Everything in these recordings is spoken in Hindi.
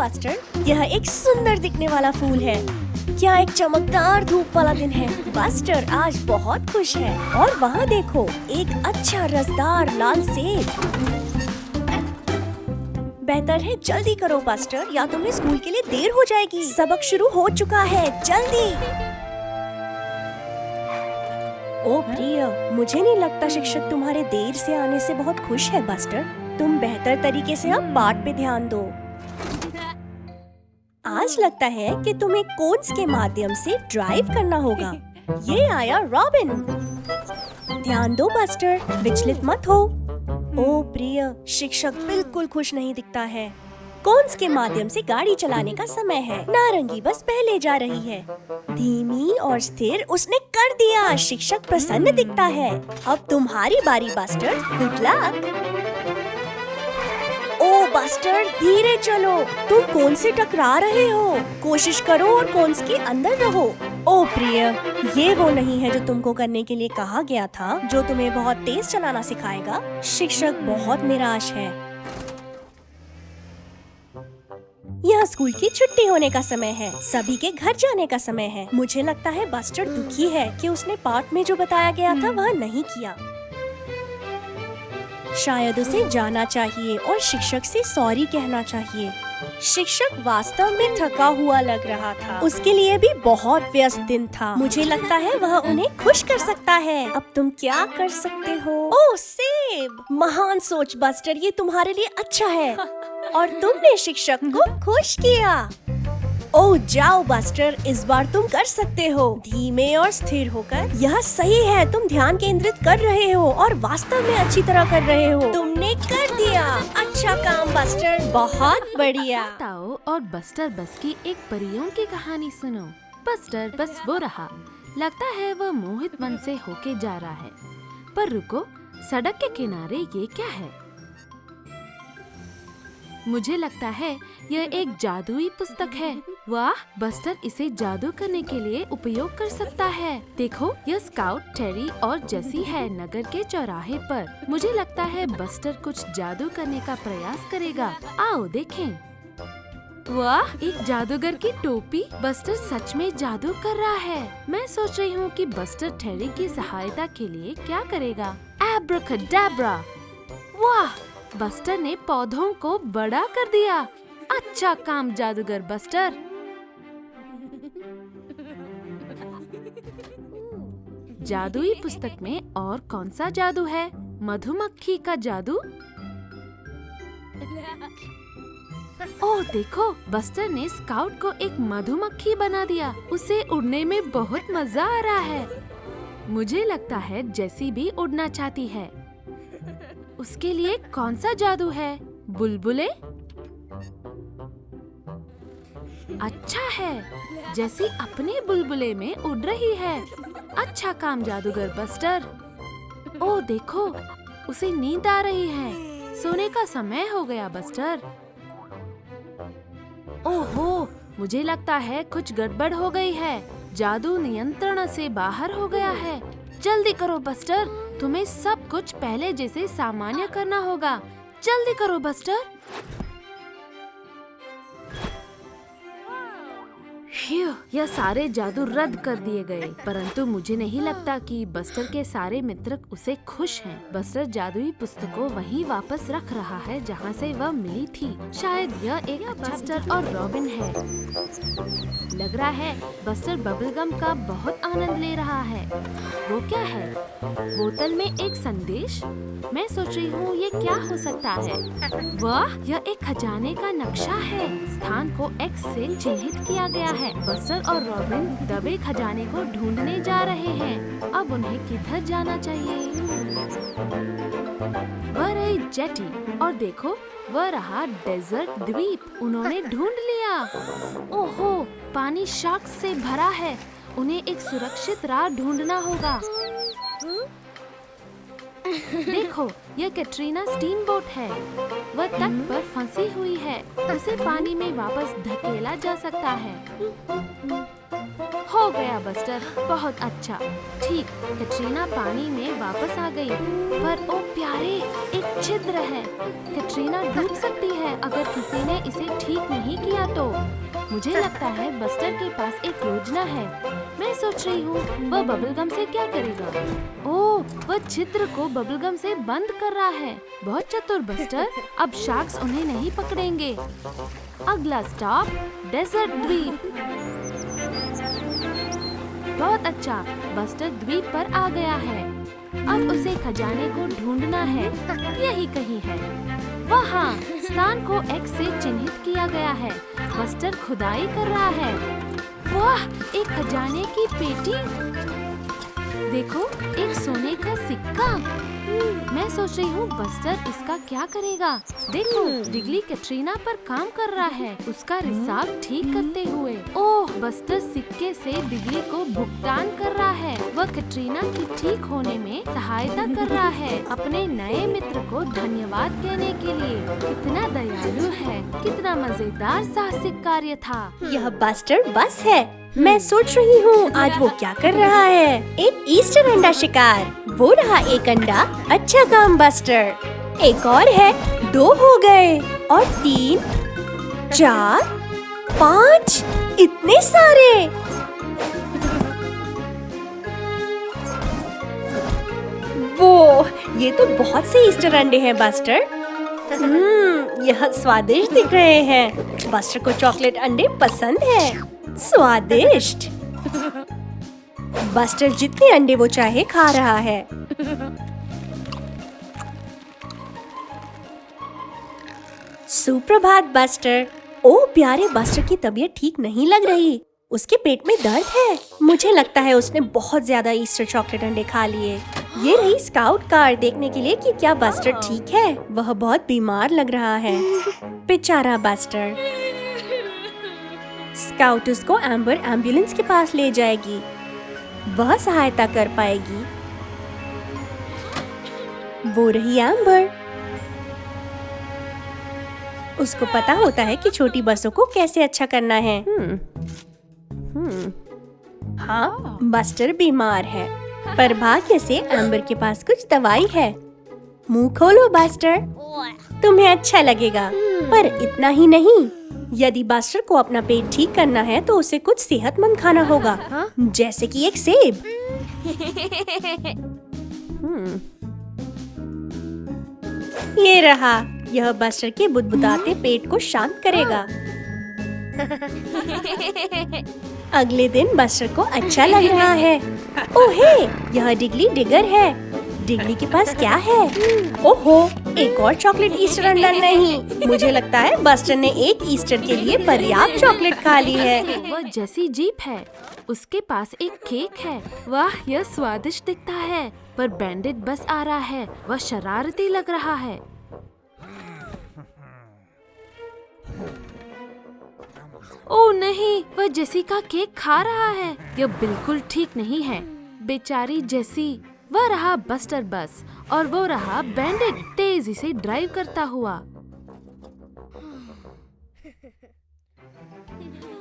बस्टर, यह एक सुंदर दिखने वाला फूल है। क्या एक चमकदार धूप वाला दिन है। बस्टर आज बहुत खुश है। और वहाँ देखो, एक अच्छा रसदार लाल सेब। बेहतर है जल्दी करो बस्टर, या तुम्हें स्कूल के लिए देर हो जाएगी। सबक शुरू हो चुका है, जल्दी। ओ प्रिय, मुझे नहीं लगता शिक्षक तुम्हारे देर से आने से बहुत खुश है बस्टर। तुम बेहतर तरीके से अब पाठ पे ध्यान दो। आज लगता है कि तुम्हें कोन्स के माध्यम से ड्राइव करना होगा। ये आया रॉबिन। ध्यान दो बस्टर, विचलित मत हो। ओ प्रिय, शिक्षक बिल्कुल खुश नहीं दिखता है। कोन्स के माध्यम से गाड़ी चलाने का समय है। नारंगी बस पहले जा रही है, धीमी और स्थिर। उसने कर दिया। शिक्षक प्रसन्न दिखता है। अब तुम्हारी बारी बस्टर, गुड लक। ओ बस्टर, धीरे चलो, तुम कोन से टकरा रहे हो। कोशिश करो और कोन्स के अंदर रहो। ओ प्रिय, ये वो नहीं है जो तुमको करने के लिए कहा गया था, जो तुम्हें बहुत तेज चलाना सिखाएगा। शिक्षक बहुत निराश है। यह स्कूल की छुट्टी होने का समय है। सभी के घर जाने का समय है। मुझे लगता है बस्टर दुखी है कि उसने पाठ में जो बताया गया था वह नहीं किया। शायद उसे जाना चाहिए और शिक्षक से सॉरी कहना चाहिए। शिक्षक वास्तव में थका हुआ लग रहा था। उसके लिए भी बहुत व्यस्त दिन था। मुझे लगता है वह उन्हें खुश कर सकता है। अब तुम क्या कर सकते हो? ओह सेब, महान सोच बस्टर, ये तुम्हारे लिए अच्छा है। और तुमने शिक्षक को खुश किया। ओह जाओ बस्टर, इस बार तुम कर सकते हो। धीमे और स्थिर होकर। यह सही है, तुम ध्यान केंद्रित कर रहे हो और वास्तव में अच्छी तरह कर रहे हो। तुमने कर दिया। अच्छा काम बस्टर, बहुत बढ़िया। ताओ और बस्टर बस की एक परियों की कहानी सुनो। बस्टर बस वो रहा। लगता है वो मोहित मन से होके जा रहा है। पर रुको, सड़क के किनारे ये क्या है? मुझे लगता है यह एक जादुई पुस्तक है। वाह, बस्टर इसे जादू करने के लिए उपयोग कर सकता है। देखो, यह स्काउट टेरी और जेसी है नगर के चौराहे पर। मुझे लगता है बस्टर कुछ जादू करने का प्रयास करेगा। आओ देखें। वाह, एक जादूगर की टोपी। बस्टर सच में जादू कर रहा है। मैं सोच रही हूँ कि बस्टर टेरी की सहायता के लिए क्या करेगा। एब्राकैडाब्रा। वाह, बस्टर ने पौधों को बड़ा कर दिया। अच्छा काम जादूगर बस्टर। जादुई पुस्तक में और कौन सा जादू है? मधुमक्खी का जादू। ओह देखो, बस्टर ने स्काउट को एक मधुमक्खी बना दिया। उसे उड़ने में बहुत मजा आ रहा है। मुझे लगता है जेसी भी उड़ना चाहती है। उसके लिए कौन सा जादू है? बुलबुले। अच्छा है, जैसी अपने बुलबुले में उड़ रही है। अच्छा काम जादूगर बस्टर। ओह देखो, उसे नींद आ रही है। सोने का समय हो गया बस्टर। ओहो, मुझे लगता है कुछ गड़बड़ हो गई है। जादू नियंत्रण से बाहर हो गया है। जल्दी करो बस्टर, तुम्हें सब कुछ पहले जैसे सामान्य करना होगा। जल्दी करो बस्टर। यह सारे जादू रद्द कर दिए गए, परंतु मुझे नहीं लगता कि बस्टर के सारे मित्र उसे खुश हैं। बस्टर जादुई पुस्तक को वहीं वापस रख रहा है जहां से वह मिली थी। शायद यह एक बस्टर और रॉबिन है। लग रहा है बस्टर बबलगम का बहुत आनंद ले रहा है। वो क्या है? बोतल में एक संदेश। मैं सोच रही हूँ ये क्या हो सकता है। वाह, यह एक खजाने का नक्शा है। स्थान को एक्स से चिन्हित किया गया है। बस्टर और रॉबिन दबे खजाने को ढूंढने जा रहे हैं। अब उन्हें किधर जाना चाहिए? वह रही जेटी और देखो, वह रहा डेजर्ट द्वीप। उन्होंने ढूंढ लिया। ओहो, पानी शार्क से भरा है। उन्हें एक सुरक्षित राह ढूंढना होगा। देखो, यह कैटरीना स्टीम बोट है। वह तट पर फंसी हुई है। उसे पानी में वापस धकेला जा सकता है। हो गया बस्टर, बहुत अच्छा। ठीक, कैटरीना पानी में वापस आ गई। पर ओ प्यारे, एक छिद्र है। कैटरीना डूब सकती है अगर किसी ने इसे ठीक नहीं किया तो। मुझे लगता है बस्टर के पास एक योजना है। मैं सोच रही हूँ वह बबलगम से क्या करेगा। ओह, वह छिद्र को बबलगम से बंद कर रहा है। बहुत चतुर बस्टर। अब शार्क्स उन्हें नहीं पकड़ेंगे। अगला स्टॉप डेजर्ट द्वीप। बहुत अच्छा, बस्टर द्वीप पर आ गया है। अब उसे खजाने को ढूंढना है। यही कहीं है। वहाँ स्थान को X से चिन्हित किया गया है। बस्टर खुदाई कर रहा है। वाह, एक खजाने की पेटी। देखो, एक सोने का सिक्का। मैं सोच रही हूँ बस्टर इसका क्या करेगा। देखो, डिगली कैटरीना पर काम कर रहा है, उसका रिसाव ठीक करते हुए। ओह, बस्टर सिक्के से डिगली को भुगतान कर रहा है। वह कैटरीना की ठीक होने में सहायता कर रहा है, अपने नए मित्र को धन्यवाद कहने के लिए। कितना दयालु है, कितना मजेदार साहसिक कार्य था। यह बस्टर बस है। मैं सोच रही हूँ आज वो क्या कर रहा है। एक ईस्टर अंडा शिकार। वो रहा एक अंडा। अच्छा काम बस्टर। एक और है। 2 हो गए और 3, 4, 5। इतने सारे। वो, ये तो बहुत से ईस्टर अंडे हैं बस्टर। यह स्वादिष्ट दिख रहे हैं। बस्टर को चॉकलेट अंडे पसंद है। स्वादिष्ट। बस्टर जितने अंडे वो चाहे खा रहा है। सुप्रभात बस्टर। ओ प्यारे, बस्टर की तबीयत ठीक नहीं लग रही। उसके पेट में दर्द है। मुझे लगता है उसने बहुत ज्यादा ईस्टर चॉकलेट अंडे खा लिए। ये रही स्काउट कार देखने के लिए कि क्या बस्टर ठीक है। वह बहुत बीमार लग रहा है। बेचारा बस्टर। स्काउट उसको एम्बर एम्बुलेंस के पास ले जाएगी। वह सहायता कर पाएगी। वो रही एम्बर। उसको पता होता है कि छोटी बसों को कैसे अच्छा करना है। हाँ, बस्टर बीमार है, पर भाग्य से एम्बर के पास कुछ दवाई है। मुंह खोलो बस्टर, तुम्हें अच्छा लगेगा। पर इतना ही नहीं, यदि बस्टर को अपना पेट ठीक करना है तो उसे कुछ सेहतमंद खाना होगा। जैसे कि एक सेब। ये रहा। यह बस्टर के बुदबुदाते पेट को शांत करेगा। अगले दिन बस्टर को अच्छा लग रहा है। ओहे, यह डिगली डिगर है। डिगली के पास क्या है? ओहो, एक और चॉकलेट ईस्टर अंडा नहीं। मुझे लगता है बस्टर ने एक ईस्टर के लिए पर्याप्त चॉकलेट खा ली है। वह जैसी जीप है, उसके पास एक केक है। वाह, यह स्वादिष्ट दिखता है। पर बैंडिट बस आ रहा है। वह शरारती लग रहा है। ओह नहीं, वह जेसी का केक खा रहा है। यह बिल्कुल ठीक नहीं है। बेचारी जेसी। वह रहा बस्टर बस और वो रहा बैंडिट तेजी से ड्राइव करता हुआ।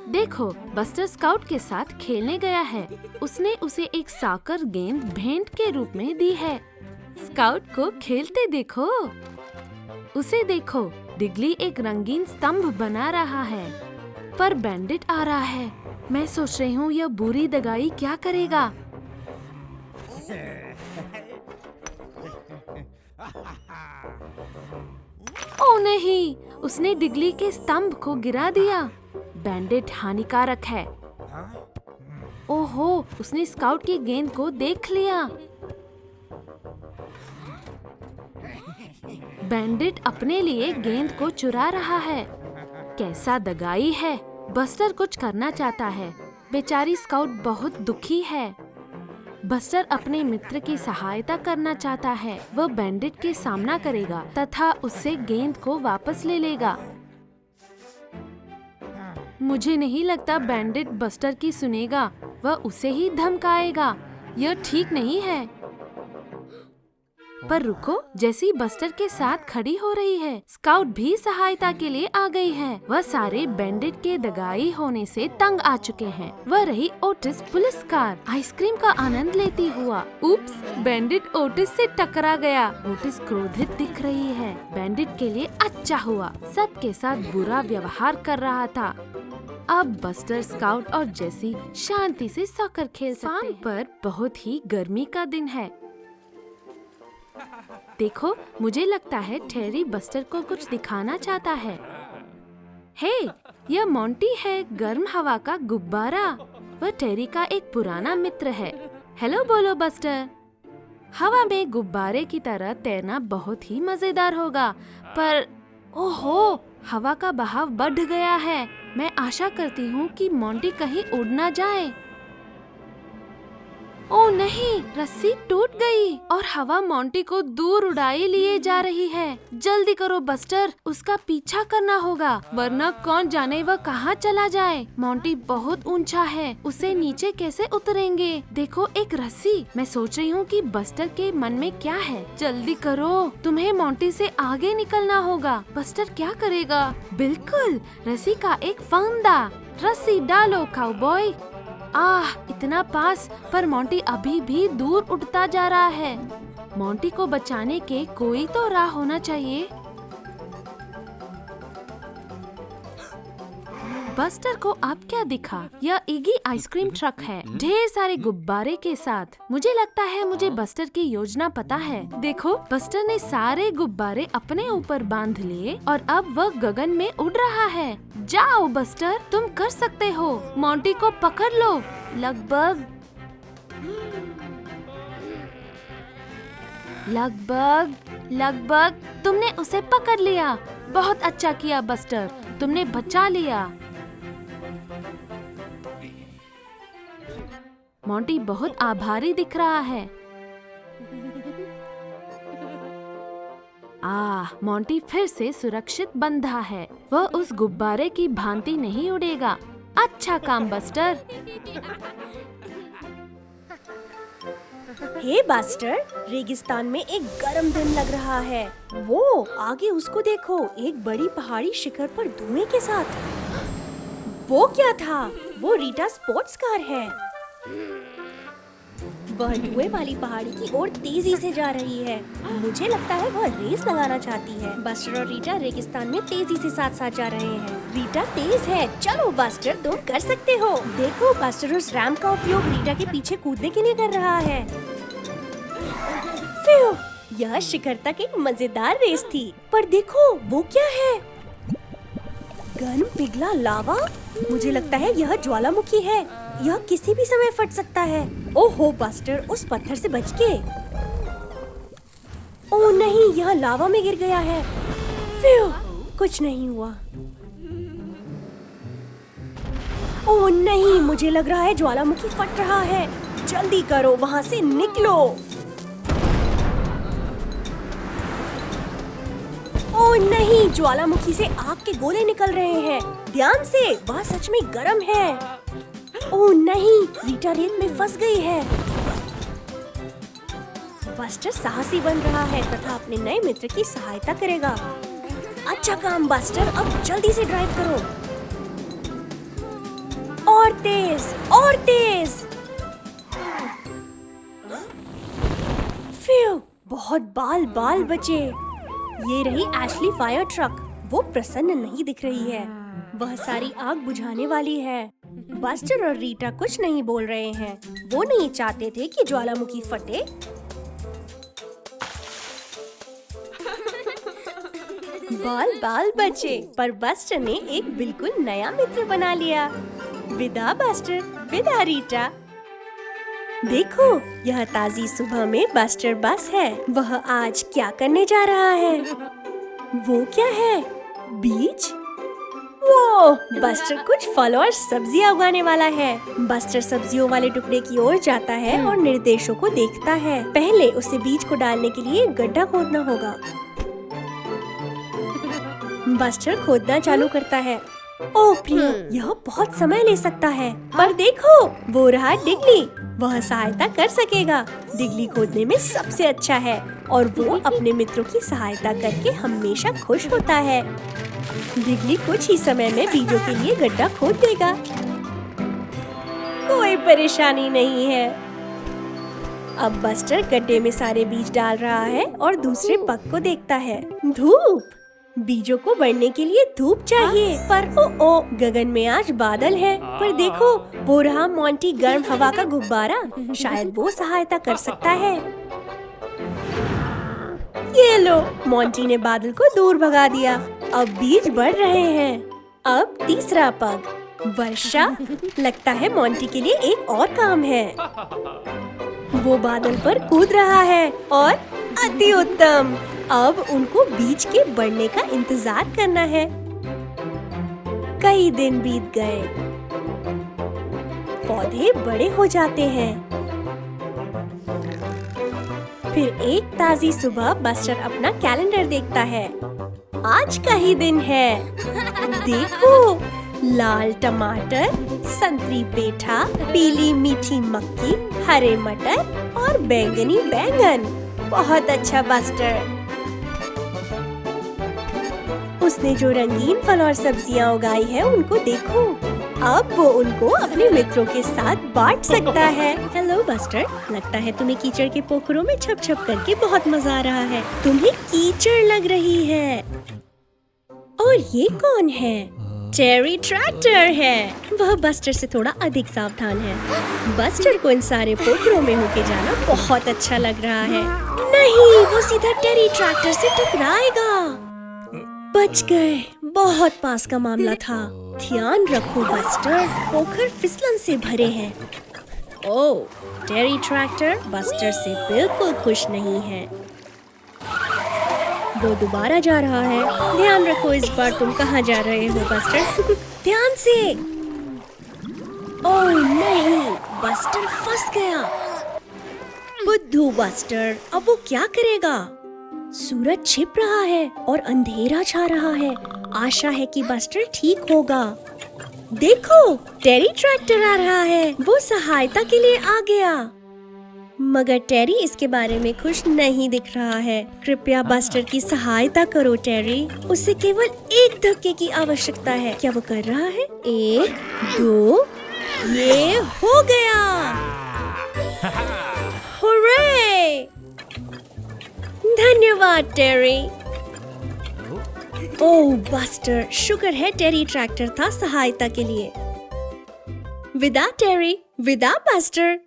देखो, बस्टर स्काउट के साथ खेलने गया है। उसने उसे एक साकर गेंद भेंट के रूप में दी है। स्काउट को खेलते देखो। उसे देखो, डिगली एक रंगीन स्तंभ बना रहा है। पर बैंडिट आ रहा है। मैं सोच रही हूँ यह बुरी दगाई क्या करेगा। ओ नहीं, उसने डिगली के स्तंभ को गिरा दिया। बैंडिट हानिकारक है। ओहो, उसने स्काउट की गेंद को देख लिया। बैंडिट अपने लिए गेंद को चुरा रहा है। कैसा दगाई है। बस्टर कुछ करना चाहता है। बेचारी स्काउट बहुत दुखी है। बस्टर अपने मित्र की सहायता करना चाहता है। वह बैंडिट के सामना करेगा तथा उससे गेंद को वापस ले लेगा। मुझे नहीं लगता बैंडिट बस्टर की सुनेगा। वह उसे ही धमकाएगा। यह ठीक नहीं है। पर रुको, जेसी बस्टर के साथ खड़ी हो रही है। स्काउट भी सहायता के लिए आ गई है। वह सारे बैंडिट के दगाई होने से तंग आ चुके हैं। वह रही ओटिस पुलिस कार आइसक्रीम का आनंद लेती हुआ। उप्स, बैंडिट ओटिस से टकरा गया। ओटिस क्रोधित दिख रही है। बैंडिट के लिए अच्छा हुआ, सबके साथ बुरा व्यवहार कर रहा था। अब बस्टर, स्काउट और जेसी शांति से सॉकर खेल सकते हैं। फार्म पर बहुत ही गर्मी का दिन है। देखो, मुझे लगता है टेरी बस्टर को कुछ दिखाना चाहता है। हे, यह मोंटी है, गर्म हवा का गुब्बारा। वह टेरी का एक पुराना मित्र है। हेलो बोलो बस्टर। हवा में गुब्बारे की तरह तैरना बहुत ही मजेदार होगा, पर ओहो, हवा का बहाव बढ़ गया है। मैं आशा करती हूँ कि मोंटी कहीं उड़ ना जाए। ओह नहीं, रस्सी टूट गई और हवा मोंटी को दूर उड़ाए लिए जा रही है। जल्दी करो बस्टर, उसका पीछा करना होगा, वरना कौन जाने वह कहाँ चला जाए। मोंटी बहुत ऊंचा है, उसे नीचे कैसे उतरेंगे। देखो, एक रस्सी। मैं सोच रही हूँ कि बस्टर के मन में क्या है। जल्दी करो, तुम्हें मोंटी से आगे निकलना होगा। बस्टर क्या करेगा? बिल्कुल, रस्सी का एक फंदा। रस्सी डालो काउबॉय। आह, इतना पास, पर मोंटी अभी भी दूर उड़ता जा रहा है। मोंटी को बचाने के कोई तो राह होना चाहिए। बस्टर को अब क्या दिखा? यह इगी आइसक्रीम ट्रक है, ढेर सारे गुब्बारे के साथ। मुझे लगता है मुझे बस्टर की योजना पता है। देखो, बस्टर ने सारे गुब्बारे अपने ऊपर बांध लिए और अब वह गगन में उड़ रहा है। जाओ बस्टर, तुम कर सकते हो। मोंटी को पकड़ लो। लगभग तुमने उसे पकड़ लिया। बहुत अच्छा किया बस्टर, तुमने बचा लिया। मोंटी बहुत आभारी दिख रहा है। मोंटी फिर से सुरक्षित बंधा है। वह उस गुब्बारे की भांति नहीं उड़ेगा। अच्छा काम बस्टर। हे बस्टर, रेगिस्तान में एक गर्म दिन लग रहा है। वो आगे उसको देखो, एक बड़ी पहाड़ी शिखर पर धुएं के साथ। वो क्या था? वो रीटा स्पोर्ट्स कार है। वह धुएं वाली पहाड़ी की ओर तेजी से जा रही है। मुझे लगता है वह रेस लगाना चाहती है। बस्टर और रीटा रेगिस्तान में तेजी से साथ साथ जा रहे हैं। रीटा तेज है। चलो बस्टर, तुम कर सकते हो। देखो, बस्टर उस रैंप का उपयोग रीटा के पीछे कूदने के लिए कर रहा है। फिर यह शिखर तक एक मजेदार रेस थी। पर देखो, वो क्या है? गर्म पिघला लावा। मुझे लगता है यह ज्वालामुखी है। यह किसी भी समय फट सकता है। ओहो बस्टर, उस पत्थर से बच के। ओह नहीं, यह लावा में गिर गया है। फिर कुछ नहीं हुआ। ओह नहीं, मुझे लग रहा है ज्वालामुखी फट रहा है। जल्दी करो, वहाँ से निकलो। ओह नहीं, ज्वालामुखी से आग के गोले निकल रहे हैं। ध्यान से, वह सच में गर्म है। ओह नहीं, रीटा रेत में फंस गई है। बस्टर साहसी बन रहा है तथा अपने नए मित्र की सहायता करेगा। अच्छा काम बस्टर, अब जल्दी से ड्राइव करो। और तेज, और तेज। फिर बहुत बाल बचे। ये रही एशली फायर ट्रक। वो प्रसन्न नहीं दिख रही है। वह सारी आग बुझाने वाली है। बस्टर और रीटा कुछ नहीं बोल रहे हैं। वो नहीं चाहते थे कि ज्वालामुखी फटे। बाल बचे, पर बस्टर ने एक बिल्कुल नया मित्र बना लिया। विदा बस्टर, विदा रीटा। देखो, यह ताजी सुबह में बस्टर बस है। वह आज क्या करने जा रहा है? वो क्या है? बीज? वो बस्टर कुछ फल और सब्जियां उगाने वाला है। बस्टर सब्जियों वाले टुकड़े की ओर जाता है और निर्देशों को देखता है। पहले उसे बीज को डालने के लिए गड्ढा खोदना होगा। बस्टर खोदना चालू करता है। ओह प्रिय, यह बहुत समय ले सकता है। पर देखो, वो रहा डिगली। वह सहायता कर सकेगा। डिगली खोदने में सबसे अच्छा है और वो अपने मित्रों की सहायता करके हमेशा खुश होता है। डिगली कुछ ही समय में बीजों के लिए गड्ढा खोद देगा। कोई परेशानी नहीं है। अब बस्टर गड्ढे में सारे बीज डाल रहा है और दूसरे पग को देखता है। धूप! बीजों को बढ़ने के लिए धूप चाहिए। पर ओ गगन में आज बादल है। पर देखो, वो रहा मोंटी गर्म हवा का गुब्बारा। शायद वो सहायता कर सकता है। ये लो, मोंटी ने बादल को दूर भगा दिया। अब बीज बढ़ रहे हैं। अब तीसरा पग, वर्षा। लगता है मोंटी के लिए एक और काम है। वो बादल पर कूद रहा है और अति उत्तम। अब उनको बीज के बढ़ने का इंतजार करना है। कई दिन बीत गए। पौधे बड़े हो जाते हैं। फिर एक ताजी सुबह बस्टर अपना कैलेंडर देखता है। आज का ही दिन है। देखो, लाल टमाटर, संतरी पेठा, पीली मीठी मक्की, हरे मटर और बैंगनी बैंगन। बहुत अच्छा बस्टर। उसने जो रंगीन फल और सब्जियां उगाई है उनको देखो। अब वो उनको अपने मित्रों के साथ बांट सकता है। हेलो बस्टर, लगता है तुम्हें कीचड़ के पोखरों में छप छप करके बहुत मजा आ रहा है। तुम्हें कीचड़ लग रही है। और ये कौन है? टेरी ट्रैक्टर है। वह बस्टर से थोड़ा अधिक सावधान है। बस्टर को इन सारे पोखरों में होके जाना बहुत अच्छा लग रहा है। नहीं, वो सीधा टेरी ट्रैक्टर से टकराएगा। बच गए। बहुत पास का मामला था। ध्यान रखो बस्टर, पोखर फिसलन से भरे हैं। ओह, टेरी ट्रैक्टर बस्टर से बिल्कुल खुश नहीं है। वो दोबारा जा रहा है। ध्यान रखो, इस बार तुम कहाँ जा रहे हो बस्टर? ध्यान से। ओह नहीं, बस्टर फंस गया। बुद्धू बस्टर, अब वो क्या करेगा? सूरज छिप रहा है और अंधेरा छा रहा है। आशा है कि बस्टर ठीक होगा। देखो, टेरी ट्रैक्टर आ रहा है। वो सहायता के लिए आ गया। मगर टेरी इसके बारे में खुश नहीं दिख रहा है। कृपया बस्टर की सहायता करो टेरी। उसे केवल एक धक्के की आवश्यकता है। क्या वो कर रहा है? 1, 2, ये हो गया। हुर्रे! धन्यवाद टेरी। ओह बस्टर, शुक्र है टेरी ट्रैक्टर था सहायता के लिए। विदा टेरी, विदा बस्टर।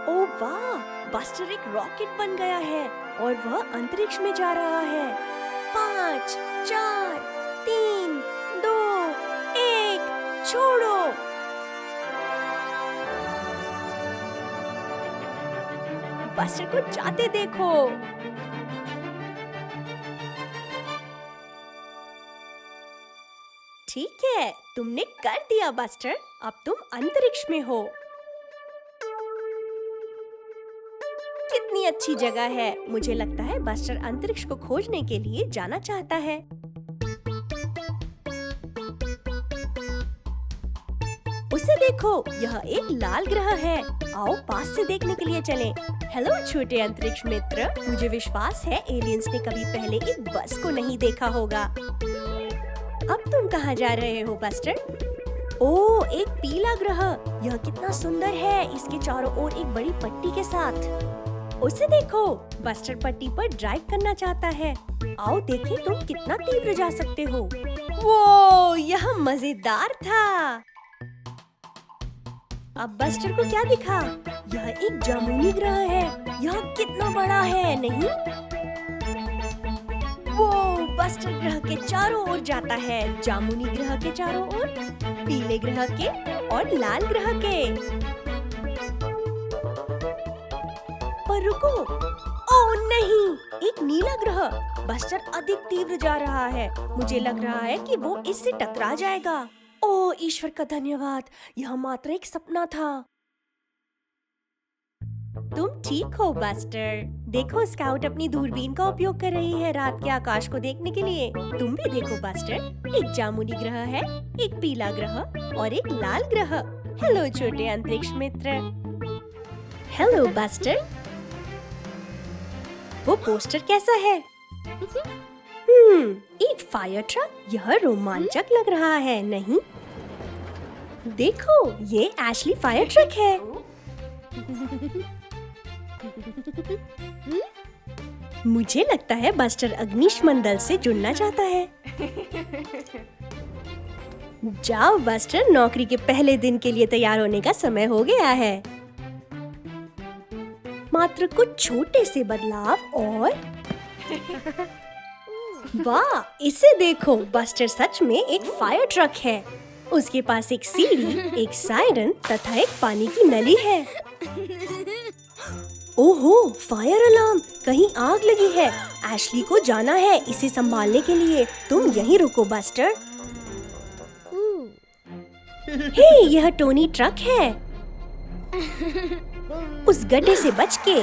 ओह वाह, बस्टर एक रॉकेट बन गया है और वह अंतरिक्ष में जा रहा है। 5, 4, 3, 2, 1, छोड़ो। बस्टर को जाते देखो। ठीक है, तुमने कर दिया बस्टर। अब तुम अंतरिक्ष में हो। कितनी अच्छी जगह है। मुझे लगता है बस्टर अंतरिक्ष को खोजने के लिए जाना चाहता है। उसे देखो, यह एक लाल ग्रह है। आओ पास से देखने के लिए चलें। हेलो छोटे अंतरिक्ष मित्र, मुझे विश्वास है एलियंस ने कभी पहले एक बस को नहीं देखा होगा। अब तुम कहाँ जा रहे हो बस्टर? ओह, एक पीला ग्रह। यह कितना सुंदर है, इसके चारों ओर एक बड़ी पट्टी के साथ। उसे देखो, बस्टर पट्टी पर ड्राइव करना चाहता है। आओ देखें तुम कितना तीव्र जा सकते हो। वो, यह मजेदार था। अब बस्टर को क्या दिखा? यह एक जामुनी ग्रह है। यह कितना बड़ा है, नहीं? वो बस्टर ग्रह के चारों ओर जाता है। जामुनी ग्रह के चारों ओर, पीले ग्रह के और लाल ग्रह के। पर रुको, ओह नहीं, एक नीला ग्रह। बस्टर अधिक तीव्र जा रहा है। मुझे लग रहा है कि वो इससे टकरा जाएगा। ओह ईश्वर का धन्यवाद, यह मात्र एक सपना था। तुम ठीक हो बस्टर। देखो, स्काउट अपनी दूरबीन का उपयोग कर रही है रात के आकाश को देखने के लिए। तुम भी देखो बस्टर, एक जामुनी ग्रह है, एक पीला ग्रह और एक लाल ग्रह। हेलो छोटे अंतरिक्ष मित्र। Hello buster. वो पोस्टर कैसा है? एक फायर ट्रक। यह रोमांचक लग रहा है, नहीं? देखो, ये एशली फायर ट्रक है। मुझे लगता है बस्टर अग्निशमन दल से जुड़ना चाहता है। जाओ बस्टर, नौकरी के पहले दिन के लिए तैयार होने का समय हो गया है। मात्र कुछ छोटे से बदलाव और वाह, इसे देखो, बस्टर सच में एक फायर ट्रक है। उसके पास एक सीढ़ी, एक सायरन तथा एक पानी की नली है। ओहो, फायर अलार्म! कहीं आग लगी है। एशली को जाना है इसे संभालने के लिए। तुम यहीं रुको बस्टर। हे, यह टोनी ट्रक है। उस गड्ढे से बच के।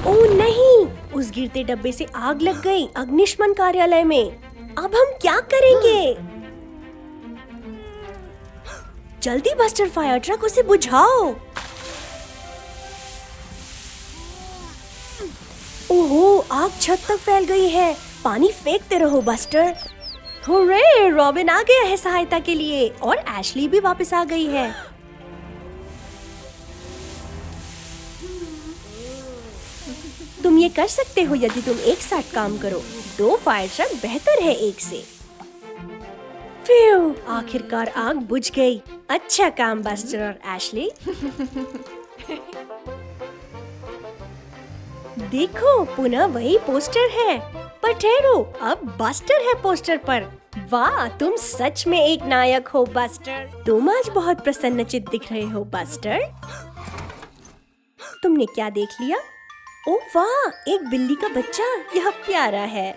ओह नहीं, उस गिरते डब्बे से आग लग गई अग्निशमन कार्यालय में। अब हम क्या करेंगे? जल्दी बस्टर, फायर ट्रक, उसे बुझाओ। ओहो, आग छत तक फैल गई है। पानी फेंकते रहो बस्टर। हुर्रे, रॉबिन आ गया है सहायता के लिए और एशली भी वापस आ गई है। तुम ये कर सकते हो यदि तुम एक साथ काम करो। 2 फायर ट्रक बेहतर है एक से। फ्यू, आखिरकार आग बुझ गई। अच्छा काम बस्टर और एशली। देखो, पुनः वही पोस्टर है। पर ठहरो, अब बस्टर है पोस्टर पर। वाह, तुम सच में एक नायक हो बस्टर। तुम आज बहुत प्रसन्नचित्त दिख रहे हो बस्टर। तुमने क्या देख लिया? ओह वाह, एक बिल्ली का बच्चा। यह प्यारा है।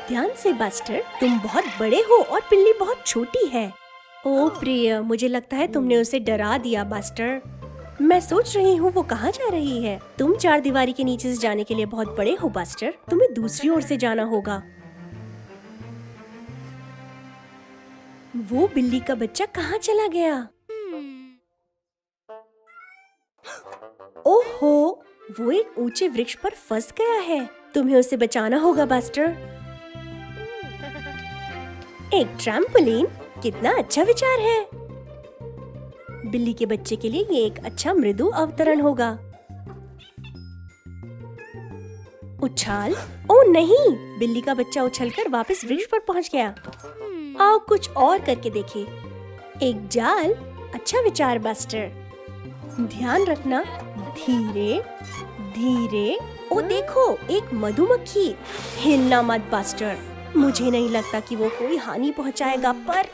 ध्यान से बस्टर, तुम बहुत बड़े हो और बिल्ली बहुत छोटी है। ओह प्रिय, मुझे लगता है तुमने उसे डरा दिया बस्टर। मैं सोच रही हूँ वो कहाँ जा रही है। तुम 4 दीवारी के नीचे से जाने के लिए बहुत बड़े हो बस्टर। तुम्हें दूसरी ओर से जाना होगा। वो बिल्ली का बच्चा कहाँ चला गया? ओहो, वो एक ऊंचे वृक्ष पर फंस गया है। तुम्हें उसे बचाना होगा बस्टर। एक ट्रैम्पोलिन, कितना अच्छा विचार है। बिल्ली के बच्चे के लिए ये एक अच्छा मृदु अवतरण होगा। उछाल। ओ नहीं, बिल्ली का बच्चा उछलकर वापस वृक्ष पर पहुंच गया। आओ कुछ और करके देखें। एक जाल, अच्छा विचार बस्टर। ध्यान रखना, धीरे धीरे। ओ देखो, एक मधुमक्खी। हिलना मत बस्टर, मुझे नहीं लगता कि वो कोई हानि पहुंचाएगा। पर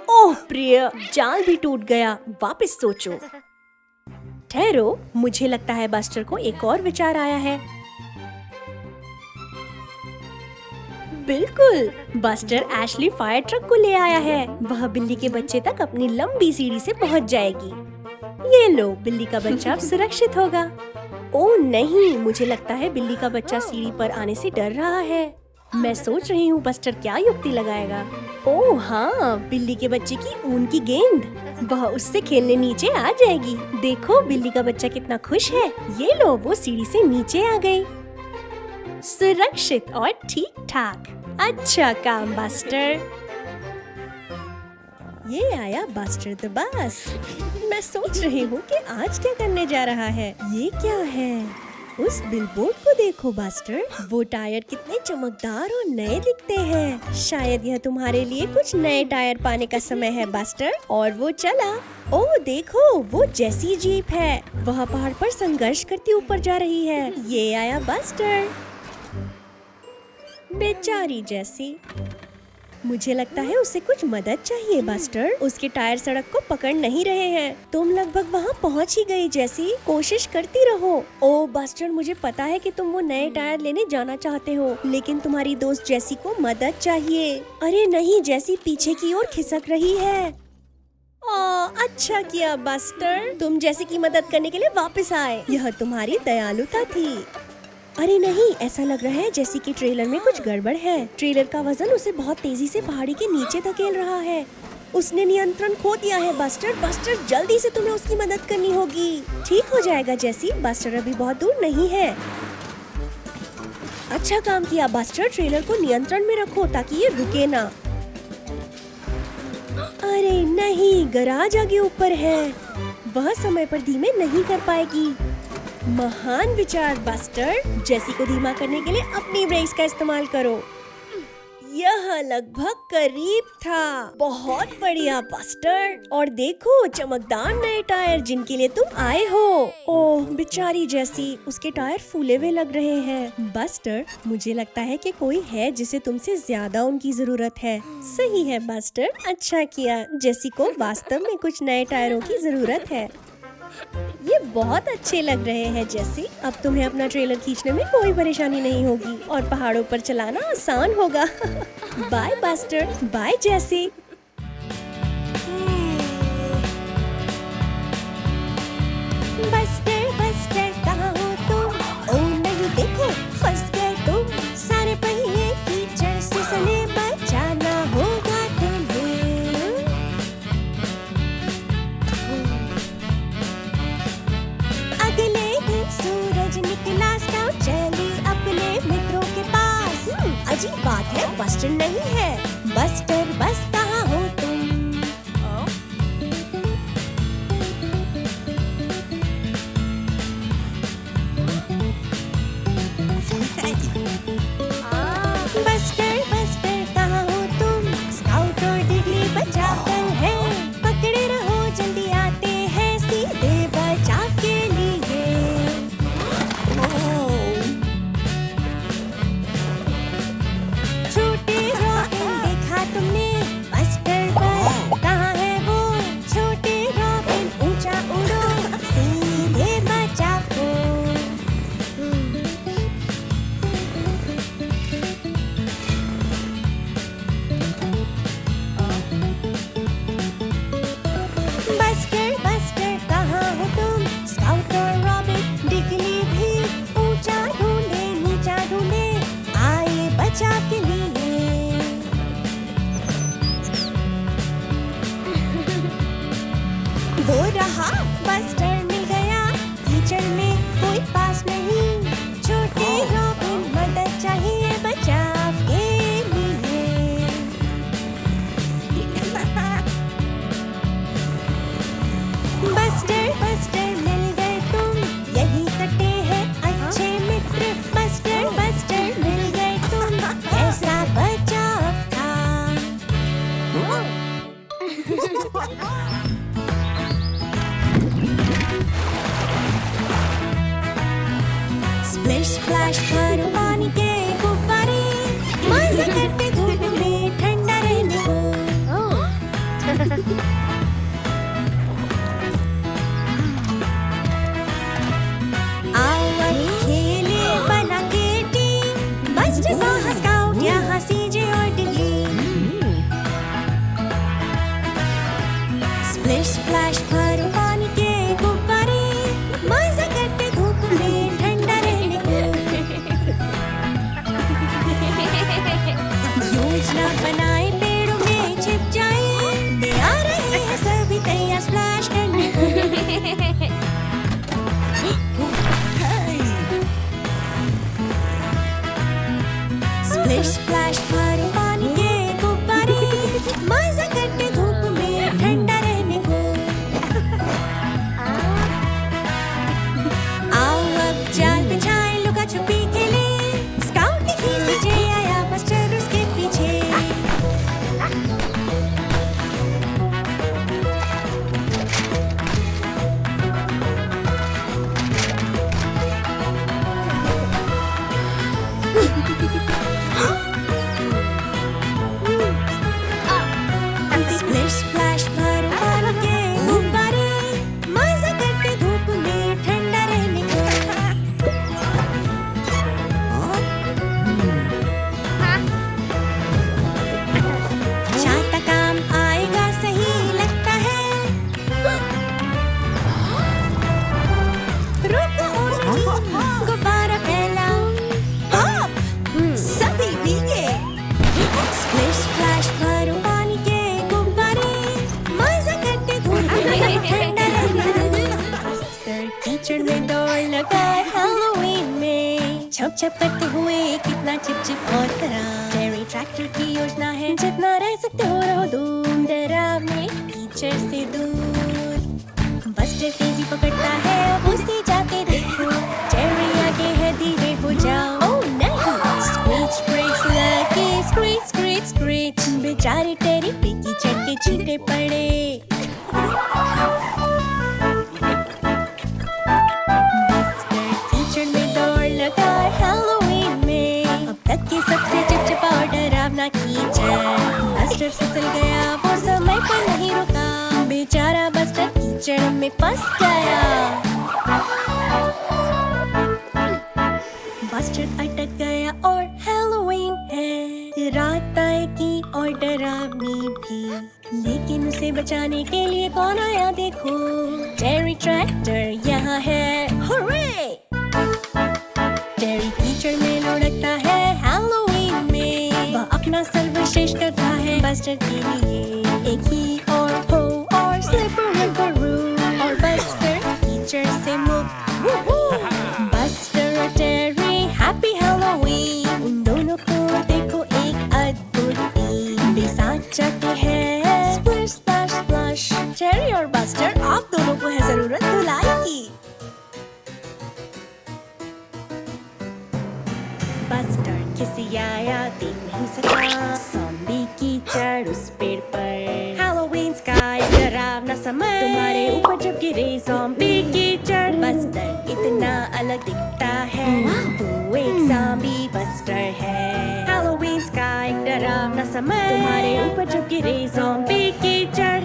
ओह प्रिय, जाल भी टूट गया। वापस सोचो। ठहरो, मुझे लगता है बस्टर को एक और विचार आया है। बिल्कुल, बस्टर एशली फायर ट्रक को ले आया है। वह बिल्ली के बच्चे तक अपनी लंबी सीढ़ी से पहुंच जाएगी। ये लो, बिल्ली का बच्चा अब सुरक्षित होगा। ओह नहीं, मुझे लगता है बिल्ली का बच्चा सीढ़ी पर आने से डर रहा है। मैं सोच रही हूँ बस्टर क्या युक्ति लगाएगा। ओह हाँ, बिल्ली के बच्चे की ऊन की गेंद। वह उससे खेलने नीचे आ जाएगी। देखो, बिल्ली का बच्चा कितना खुश है। ये लो, वो सीढ़ी से नीचे आ गई। सुरक्षित और ठीक ठाक। अच्छा काम बस्टर। ये आया बस्टर द बस। मैं सोच रही हूँ कि आज क्या करने जा रहा है। ये क्या है? उस बिलबोर्ड को देखो बस्टर, वो टायर कितने चमकदार और नए दिखते हैं। शायद यह तुम्हारे लिए कुछ नए टायर पाने का समय है बस्टर। और वो चला। ओह देखो, वो जेसी जीप है। वह पहाड़ पर संघर्ष करती ऊपर जा रही है। ये आया बस्टर। बेचारी जेसी। मुझे लगता है उसे कुछ मदद चाहिए बस्टर। उसके टायर सड़क को पकड़ नहीं रहे हैं। तुम लगभग वहाँ पहुँच ही गई जेसी। कोशिश करती रहो। ओह बस्टर, मुझे पता है कि तुम वो नए टायर लेने जाना चाहते हो, लेकिन तुम्हारी दोस्त जेसी को मदद चाहिए। अरे नहीं, जेसी पीछे की ओर खिसक रही है। अच्छा किया बस्टर, तुम जेसी की मदद करने के लिए वापस आए। यह तुम्हारी दयालुता थी। अरे नहीं, ऐसा लग रहा है जेसी के ट्रेलर में कुछ गड़बड़ है। ट्रेलर का वजन उसे बहुत तेजी से पहाड़ी के नीचे धकेल रहा है। उसने नियंत्रण खो दिया है बस्टर। बस्टर, जल्दी से तुम्हें उसकी मदद करनी होगी। ठीक हो जाएगा जेसी, बस्टर अभी बहुत दूर नहीं है। अच्छा काम किया बस्टर, ट्रेलर को नियंत्रण में रखो ताकि ये रुके ना। अरे नहीं, गराज आगे ऊपर है, वह समय पर धीमे नहीं कर पाएगी। महान विचार बस्टर, जेसी को धीमा करने के लिए अपनी ब्रेक्स का इस्तेमाल करो। यह लगभग करीब था। बहुत बढ़िया बस्टर, और देखो चमकदार नए टायर जिनके लिए तुम आए हो। ओह बेचारी जेसी, उसके टायर फूले हुए लग रहे हैं। बस्टर, मुझे लगता है कि कोई है जिसे तुमसे ज्यादा उनकी जरूरत है। सही है बस्टर, अच्छा किया। जेसी को वास्तव में कुछ नए टायरों की जरूरत है। ये बहुत अच्छे लग रहे हैं जेसी। अब तुम्हें अपना ट्रेलर खींचने में कोई परेशानी नहीं होगी और पहाड़ों पर चलाना आसान होगा। बाय बस्टर, बाय जेसी। बस्टर बस्टर कहाँ हो तुम? ओ नहीं, देखो फंस गए तुम। सारे पहिए कीचड़ से सने, बचाना होगा तुम्हें। अगले दिन सूरज निकला, स्काउट चली अपने मित्रों के पास। अजीब बात है, बस्टर नहीं है। बस्टर, बस कहाँ हो तुम? बस्टर बस्टर कहाँ हो तुम? स्काउट और डिगली बचाकर है। पकड़े रहो, जल्दी आते हैं सीधे बचाव के लिए। छोटे रॉबिन देखा तुमने? बस्टर बस कहाँ है वो? छोटे रॉबिन ऊंचा उड़ो, सीधे बचाव को। बस्टर बस्टर कहाँ हो तुम? स्काउट और रॉबिन डिगली भी ऊंचा ढूंढे नीचा ढूंढे, आए बचाव के लिए। वो रहा, बस्टर मिल गया। कीचड़ में कोई पास नहीं। छोटे रॉबिन मदद चाहिए बचाव के लिए। बस्टर बस्टर मिल गए तुम, यही कटे हैं अच्छे मित्र। बस्टर बस्टर मिल गए तुम, ऐसा बचाव था। स्प्लिश स्प्लैश करो पानी के गुब्बारे, मजा करते धूप में ठंडा रहने को। आओ अब खेले बना के टीम। बस्टर वहाँ स्काउट, यहाँ सीजे और डिगली। स्प्लिश स्प्लैश करो पानी के गुब्बारे, मजा करते धूप में ठंडा रहने को। लगा हैलोवीन में। छप छप करते हुए कितना चिप चिप और खराब। जेरी ट्रैक्टर की योजना है जितना रह सकते हो रहो दूर, डरावने टीचर से दूर। बस्टर तेजी पकड़ता है अब उसे जाते देखो। जेरी आगे है धीरे हो जाओ। ओह नहीं, स्क्रीच ब्रेक्स लगे, स्क्रीच स्क्रीच स्क्रीच। बेचारे टेरी पे कीचड़ के छींटे पड़े। बस्टर कीचड़ में दौड़ लगा हैलोवीन में। अब तक के सबसे चिपचिपा और डरावना कीचड़। बस्टर फिसल गया, वो समय पर नहीं रुका। बेचारा बस्टर कीचड़ में फंस गया। बस्टर अटक गया और हैलोवीन है। रात आएगी और डरावनी भी, लेकिन उसे बचाने के लिए कौन आया देखो। जेरी ट्रैक्टर यहाँ है, हुर्रे! जेरी कीचड़ में लुढ़कता है हैलोवीन में। वह अपना सर्वश्रेष्ठ करता है बस्टर के लिए। एक ही और हो और स्लिपरू और बस्टर कीचड़ से मुक्त। बस्टर और जेरी हैप्पी हैलोवीन। उन दोनों को देखो एक अद्भुत टीम। वे साथ जाते हैं स्प्लैश स्प्लैश स्प्लैश। जेरी और बस्टर, आप दोनों को है जरूरत धुलाई की। बस्टर खिसियाया, देख नहीं सका ज़ॉम्बी कीचड़ उस पेड़ पर। हैलोवीन स्काई डरावना समय तुम्हारे ऊपर जब गिरे ज़ॉम्बी कीचड़। बस्टर इतना अलग दिखता है, वो एक ज़ॉम्बी बस्टर है। हैलोवीन स्काई डरावना समय तुम्हारे ऊपर जब गिरे ज़ॉम्बी कीचड़।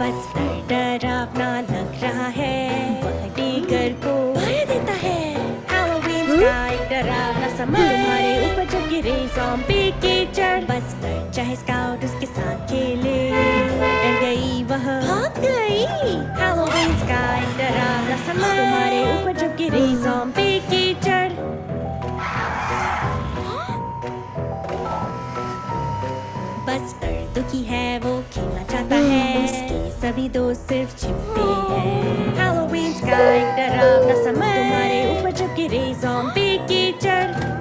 बस्टर डरावना लग रहा है, वह टीगर को भय देता है। हैलोवीन स्काई डरावना समय तुम्हारे ऊपर जब गिरे ज़ॉम्बी कीचड़। बस्टर चाहे स्काउट उसके साथ खेले, डर गई वह भाग गई। हैलोवीन स्काई डरावना समय तुम्हारे ऊपर जब गिरे ज़ॉम्बी कीचड़। बस्टर दुखी है, वो खेलना चाहता है। उसके सभी दोस्त सिर्फ छिपते हैं। हैलोवीन स्काई डरावना समय तुम्हारे ऊपर जब गिरे ज़ॉम्बी कीचड़।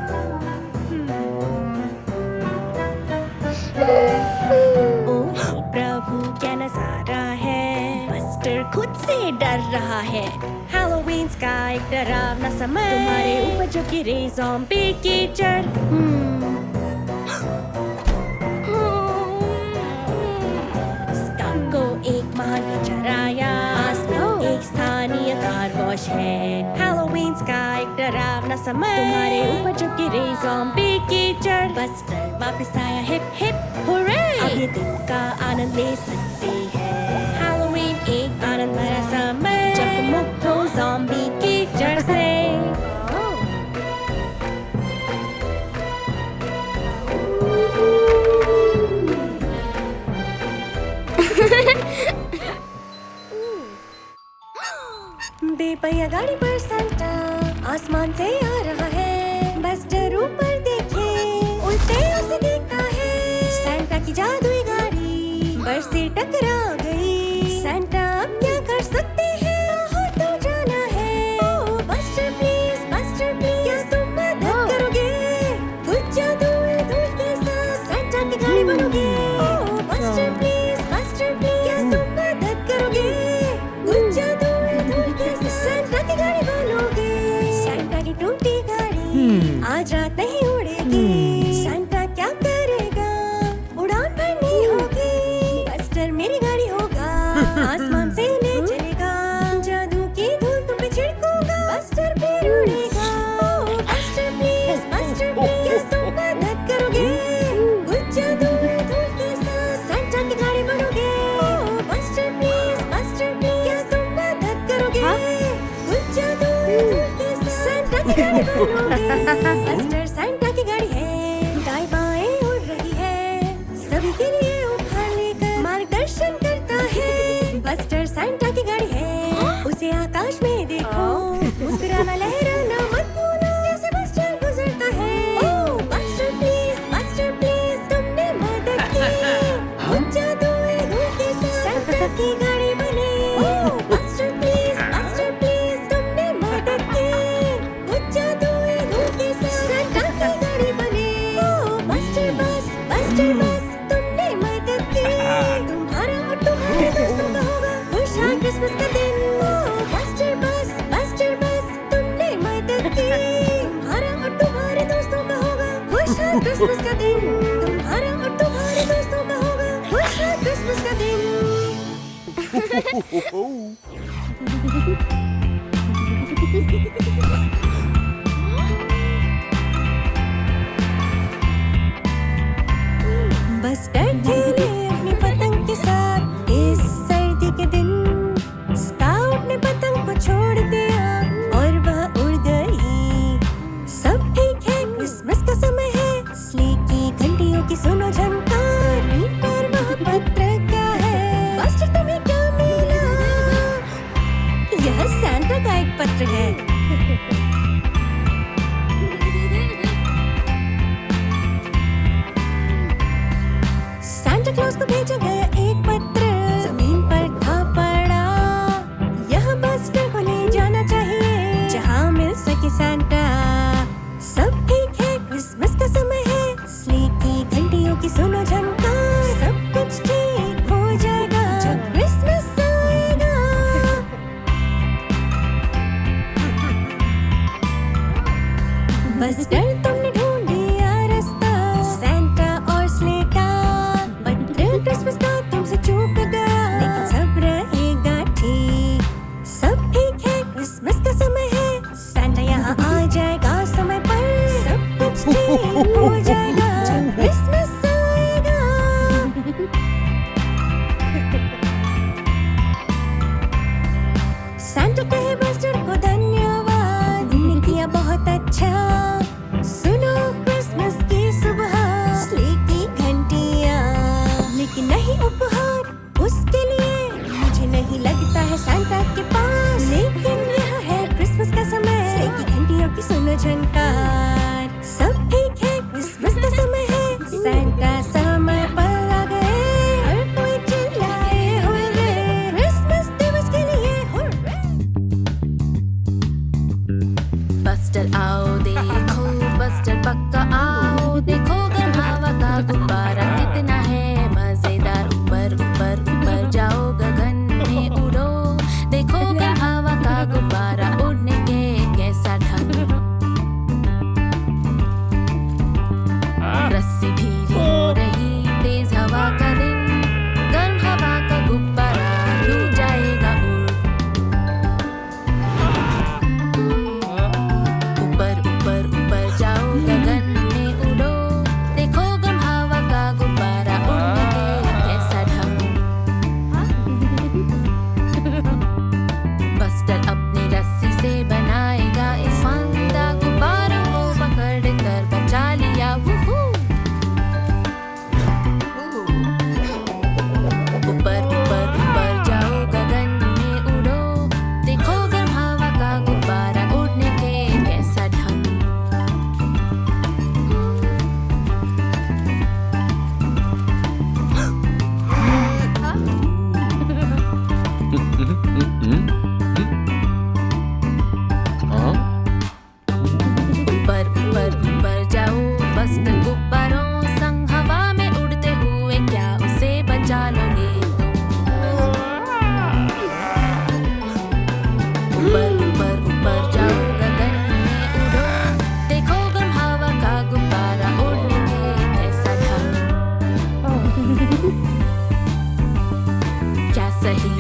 ओह हे प्रभु, क्या नजारा है। बस्टर खुद से डर रहा है। हैलोवीन स्काई डरावना समय तुम्हारे ऊपर जब गिरे ज़ॉम्बी कीचड़। स्काउट को एक महान विचार आया। आसमान एक स्थानीय कार वॉश है। हैलोवीन स्काई डरावना समय तुम्हारे ऊपर जब गिरे ज़ॉम्बी कीचड़। बस्टर वापस आया, हिप हिप हुर्रे! अब ये दिन का आनंद ले सकते हैं। हैलोवीन एक आनंद भरा समय जब तुम मुक्त हो ज़ॉम्बी कीचड़ से। बेपहिया गाड़ी पर सांता आसमान से आ रहा है। बस्टर ऊपर देखे, उल्टे उसे देखता है। सांता की जादुई गाड़ी बस से टकरा गई। सांता अब क्या कर सकते हैं, और तो जाना है। ओह बस्टर प्लीज, क्या तुम मदद करोगे? कुछ जादुई धूल के साथ सांता की गाड़ी बनोगे। ओह बस्टर प्लीज, क्या तुम मदद करोगे? कुछ जादुई धूल के साथ सांता की गाड़ी बनोगे। सांता की टूटी गाड़ी आज रात नहीं उड़ेगी। सांता क्या करेगा, उड़ान भरनी होगी। बस्टर मेरी गाड़ी होगा, आसमान से ले चलेगा। जादू की धूल तुम पे छिड़कूंगा, बस्टर फिर उड़ेगा। ओह बस्टर प्लीज, क्या तुम मदद करोगे? कुछ जादुई धूल के साथ सांता की गाड़ी बनोगे। ओह बस्टर प्लीज, क्या तुम मदद करोगे? कुछ जादुई धूल के साथ सांता की गाड़ी बनोगे। बस्टर सांता की गाड़ी है, दाएं बाएं उड़ रही है। सभी के लिए उपहार लेकर मार्गदर्शन करता है। बस्टर सांता की गाड़ी है, उसे आकाश में देखो। मुस्कुराना लहराना मत भूलो, जैसे बस्टर गुजरता है। ओह बस्टर प्लीज, तुमने मदद की। कुछ जादुई धूल के साथ सांता की गाड़ी बस्टर खेले अपनी पतंग के साथ इस सर्दी के दिन। स्काउट ने पतंग को छोड़ दिया और वह उड़ गई। सब ठीक है, क्रिसमस का समय है, स्ले की घंटियों की सुनो झनकार। जमीन पर वह पत्र क्या है? बस्टर तुम्हें क्या मिला? यह सैंटा का एक पत्र है। सांता क्लॉज को भेजा गया एक पत्र जमीन पर था पड़ा। यह बस्टर को ले जाना चाहिए जहाँ मिल सके सैंटा। सब ठीक है, क्रिसमस का समय है, स्ले की घंटियों की सुनो झनकार। सब कुछ ठीक हो जाएगा जब क्रिसमस आएगा। बस्टर तुमने ढूंढ लिया रास्ता सैंटा और स्ले का। क्रिसमस का तुमसे चूक गया, लेकिन सब रहेगा ठीक। सब ठीक है, क्रिसमस का समय है, सैंटा यहाँ आ जाएगा समय पर। सब कुछ ठीक हो जाएगा जब क्रिसमस आएगा। सैंटा कहे बस्टर को धन्यवाद, तुमने किया बहुत अच्छा। सुनो क्रिसमस की सुबह, स्ले की घंटियाँ, लेकिन नहीं उपहार उसके लिए मुझे नहीं लगता है सैंटा के पास। लेकिन यह है क्रिसमस का समय, स्ले की घंटियों की सुनो झनकार। सब ठीक है, क्रिसमस का समय है, सैंटा समय पर आ गए। हर कोई चिल्लाए हुर्रे, क्रिसमस दिवस के लिए हुर्रे। बस्टर आओ देखो, बस्टर पक्का आओ देखो, गर्म हवा का गुब्बारा कितना है मजेदार। ऊपर ऊपर ऊपर जाओ, गगन में उड़ो, देखो गर्म हवा का गुब्बारा उड़ने के कैसा ढंग। रस्सी ढीली हो रही, तेज हवा का दिन, गर्म हवा का गुब्बारा उड़ जाएगा उड़। ऊपर ऊपर ऊपर जाओ, गगन में उड़ो, देखो गर्म हवा का गुब्बारा उड़ने के कैसा ढंग। बस्टर अपनी रस्सी से बनाएगा इस फंदा, गुब्बारों को पकड़ कर बचा लिया। वूहू। ऊपर ऊपर ऊपर जाओ, गगन में उड़ो, देखो गर्म हवा का गुब्बारा उड़ने के कैसा ढंग। ऊपर ऊपर ऊपर जाओ, बस्टर गुब्बारों संग हवा में उड़ते हुए क्या उसे बचा लोगे तुम। ऊपर ऊपर ऊपर जाओ, गगन में उड़ो, देखो गर्म हवा का गुब्बारा उड़ने के कैसा ढंग। क्या सही